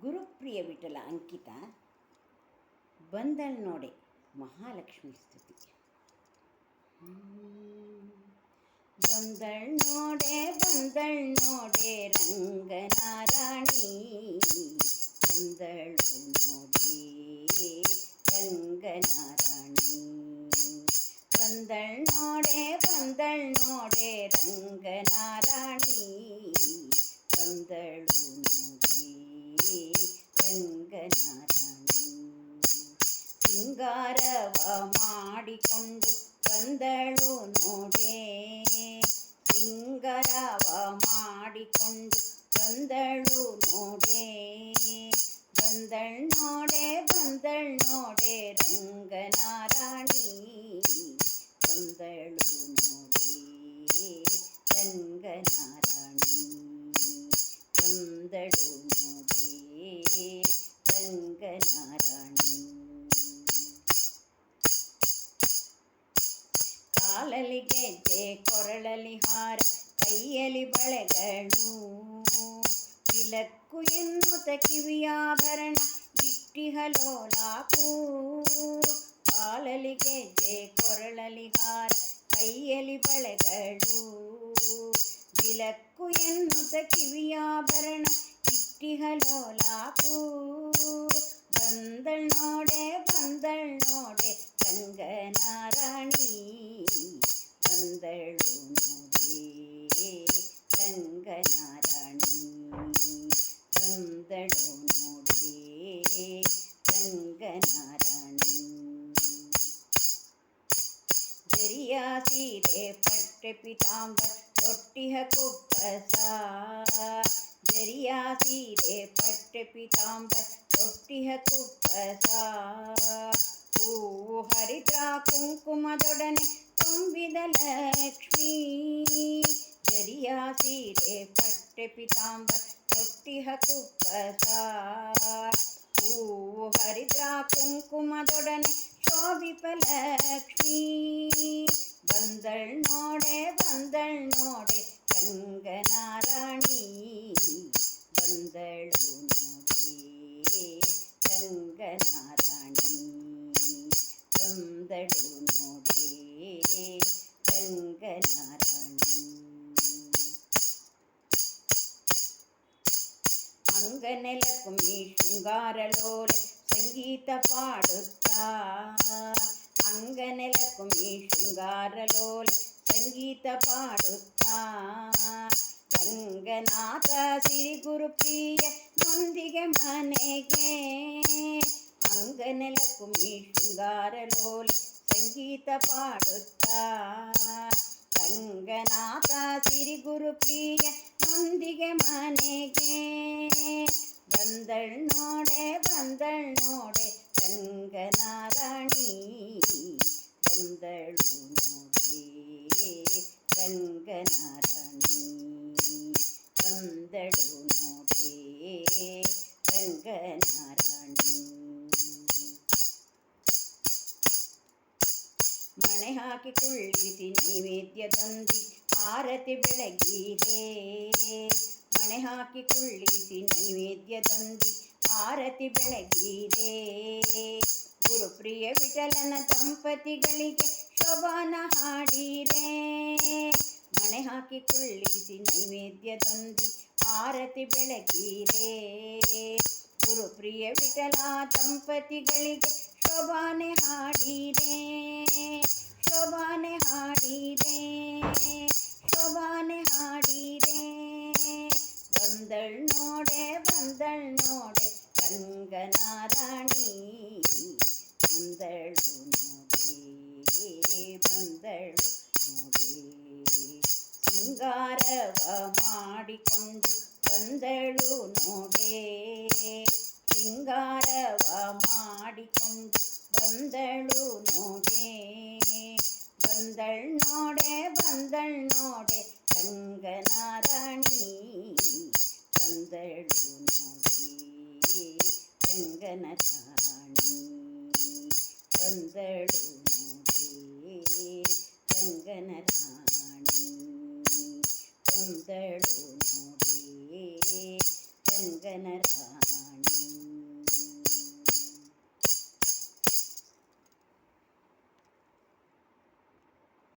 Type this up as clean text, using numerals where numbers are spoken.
ಗುರುಪ್ರಿಯ ವಿಠಲ ಅಂಕಿತ ಬಂದಳ್ ನೋಡೆ ಮಹಾಲಕ್ಷ್ಮಿ ಸ್ತುತಿ. ಬಂದಳ್ ನೋಡೆ ರಂಗನಾರಾಣಿ, ಬಂದಳು ನೋಡೆ ರಂಗನಾರಾಣಿ, ಬಂದಳ್ ನೋಡೆ ರಂಗನಾರಾಣಿ, ಬಂದಳು ನೋಡೆ ರಂಗನಾರಾಣಿ. ಸಿಂಗಾರವ ಮಾಡಿಕೊಂಡು ಬಂದಳು ನೋಡೆ, ಸಿಂಗಾರವ ಮಾಡಿಕೊಂಡು ಬಂದಳು ನೋಡೆ, ಬಂದಳ್ ನೋಡೆ ರಂಗನಾರಾಣಿ, ಬಂದಳು ನೋಡೆ ರಂಗನಾರಾಣಿ, ಬಂದಳು ನೋಡೆ ರಂಗನಾರಾಣಿ. ಕಾಲಲ್ಲಿ ಗೆಜ್ಜೆ, ಕೊರಳಲ್ಲಿ ಹಾರ, ಕೈಯಲ್ಲಿ ಬಳೆಗಳು, ತಿಲಕ್ಕು ಎನ್ನುತ್ತ ಕಿವಿಯಾಭರಣ ಇಟ್ಟಿಹಲೋಲಾಕು. ಕಾಲಲ್ಲಿ ಗೆಜ್ಜೆ, ಕೊರಳಲ್ಲಿ ಹಾರ, ಕೈಯಲ್ಲಿ ಬಳೆಗಳು, ತಿಲಕ್ಕು ಎನ್ನುತ್ತ ಕಿವಿಯಾಭರಣ ಇಟ್ಟಿಹಲೋಲಾಕು. ಬಂದಳ್ ನೋಡೆ ರಂಗನಾರಾಣಿ, ಬಂದಳು ನೋಡೆ ರಂಗನಾರಾಣಿ, ಬಂದಳು ನೋಡೆ ರಂಗನಾರಾಣಿ. ಜರಿಯ ಸೀರೆ ಪಟ್ಟೆ ಪೀತಾಂಬರ ತೊಟ್ಟಿಹ ಕುಪ್ಪಸ, ಜರಿಯ ಸೀರೆ ಪಟ್ಟೆ ಪೀತಾಂಬರ ತೊಟ್ಟಿಹ ಕುಪ್ಪಸ, ಹೂವು ಹರಿದ್ರ ಕುಂಕುಮದೊಡನೆ ತುಂಬಿದ ಲಕ್ಷ್ಮೀ. ಜರಿಯ ಸೀರೆ ಪಟ್ಟೆ ಪೀತಾಂಬರ ತೊಟ್ಟಿಹ ಕುಪ್ಪಸ, ಹೂವು ಹರಿದ್ರ ಕುಂಕುಮದೊಡನೆ ಶೋಭಿಪ ಲಕ್ಷ್ಮೀ. ಬಂದಳ್ ನೋಡೆ ರಂಗನಾರಾಣಿ, ಬಂದಳು ನೋಡೆ ರಂಗನಾರಾಣಿ, ಬಂದಳು ನೋಡೆ ರಂಗನಾರಾಣಿ. ಅಂಗನೆಲಕುಮಿ ಶೃಂಗಾರಲೋಲೆ ಸಂಗೀತ ಪಾಡುತ್ತಾ, ಅಂಗನೆಲಕುಮಿ ಶೃಂಗಾರಲೋಲೆ ಸಂಗೀತ ಪಾಡುತ್ತಾ, ರಂಗನಾಥ ಸಿರಿ ಗುರುಪ್ರಿಯ ನೊಂದಿಗೆ ಮನೆಗೆ. ಅಂಗನೆಲಕುಮಿ ಶೃಂಗಾರಲೋಲೆ ಸಂಗೀತ ಪಾಡುತ್ತಾ, ರಂಗನಾಥ ಸಿರಿ ಗುರುಪ್ರಿಯ ನೊಂದಿಗೆ ಮನೆಗೆ. ಬಂದಳ್ ನೋಡೆ ರಂಗನಾರಾಣಿ, ಬಂದಳು ನೋಡೆ ರಂಗನಾರಾಣಿ, ಬಂದಳು ನೋಡೆ ರಂಗನಾರಾಣಿ. ಮಣೆ ಹಾಕಿ ಕುಳ್ಳಿಸಿ ನೈವೇದ್ಯದೊಂದಿ ಆರತಿ ಬೆಳಗಿರೆ, ಮಣೆ ಹಾಕಿ ಕುಳ್ಳಿಸಿ ನೈವೇದ್ಯದೊಂದಿ ಆರತಿ ಬೆಳಗಿರೆ. ಗುರುಪ್ರಿಯ ವಿಠಲನ ದಂಪತಿಗಳಿಗೆ ಶೋಭಾನ ಹಾಡಿರೆ, ಮಣೆ ಹಾಕಿ ಕುಳ್ಳಿಸಿ ನೈವೇದ್ಯದೊಂದಿ ಆರತಿ ಬೆಳಗಿರೆ. ಗುರುಪ್ರಿಯ ವಿಠಲ ದಂಪತಿಗಳಿಗೆ ಶೋಭಾನೆ ಹಾಡಿರೆ, ಶೋಭಾನೆ ಹಾಡಿರೆ, ಶೋಭಾನೆ ಹಾಡಿರೆ. ಬಂದಳ್ ನೋಡೆ ರಂಗನಾರಾಣಿ, ಬಂದಳು ನೋಡೆ ನೋಡೆ. ಸಿಂಗಾರವ ಮಾಡಿಕೊಂಡು ಬಂದಳು ನೋಡೆ, ಸಿಂಗಾರವ ಮಾಡಿಕೊಂಡು ಬಂದಳು ನೋಡೆ, ಬಂದಳ್ ನೋಡೆ ರಂಗನಾರಾಣಿ, ಬಂದಳು ನೋಡೆ ರಂಗನಾರಾಣಿ, ಬಂದಳು ನೋಡೆ ರಂಗನಾರಾಣಿ, ಬಂದಳು ನೋಡೆ ರಂಗ ಜಗನ ರಾಣಿ